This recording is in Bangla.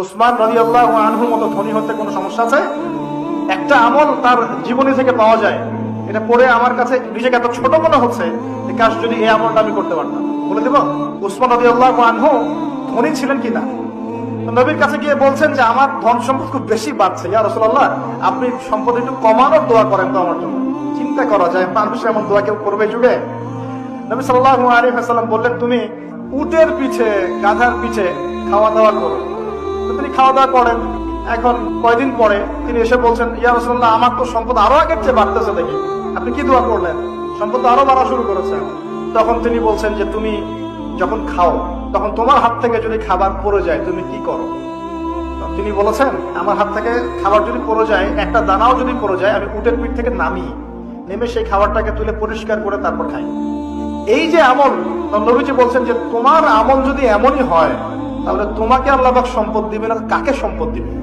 উসমান রাদিয়াল্লাহু আনহুর মতো ধনী হতে কোনো সমস্যা আছে? একটা আমল তার জীবনী থেকে পাওয়া যায়, এটা পড়ে আমার কাছে নিজেকে এত ছোট মনে হচ্ছে যে কাশ যদি এই আমলটা আমি করতে পারতাম। বলে দেব, উসমান রাদিয়াল্লাহু আনহু ধনী ছিলেন কিনা? নবীর কাছে গিয়ে বলছেন যে আমার ধন সম্পদ খুব বেশি বাড়ছে, ইয়া রাসূলুল্লাহ আপনি সম্পদ একটু কমানোর দোয়া করেন তো আমার জন্য। চিন্তা করা যায় মানুষ এমন দোয়া কেউ করবে যুগে? নবী সাল্লাল্লাহু আলাইহি ওয়াসাল্লাম বললেন, তুমি উটের পিঠে, গাধার পিঠে খাওয়া দাওয়া করো। তো তিনি খাওয়া দাওয়া করেন। এখন কয়দিন পরে তিনি এসে বলছেন, ইয়া রাসূলুল্লাহ আমার তো সম্পদ আরো আগের চেয়ে বাড়তেছে, দেখি আপনি কি দোয়া করলেন? সম্পদ তো আরো বাড়া শুরু করেছে। তখন তিনি বলছেন যে তুমি যখন খাও তখন তোমার হাত থেকে যদি খাবার পড়ে যায় তুমি কি করো? তিনি বলেছেন, আমার হাত থেকে খাবার যদি পড়ে যায়, একটা দানাও যদি পড়ে যায়, আমি উটের পিঠ থেকে নামি, নেমে সেই খাবারটাকে তুলে পরিষ্কার করে তারপর খাই। এই যে আমল, নবীজি বলছেন যে তোমার আমল যদি এমনই হয় তাহলে তোমাকে আল্লাহ পাক সম্পদ দিবেন, আর কাকে সম্পদ দিবেন?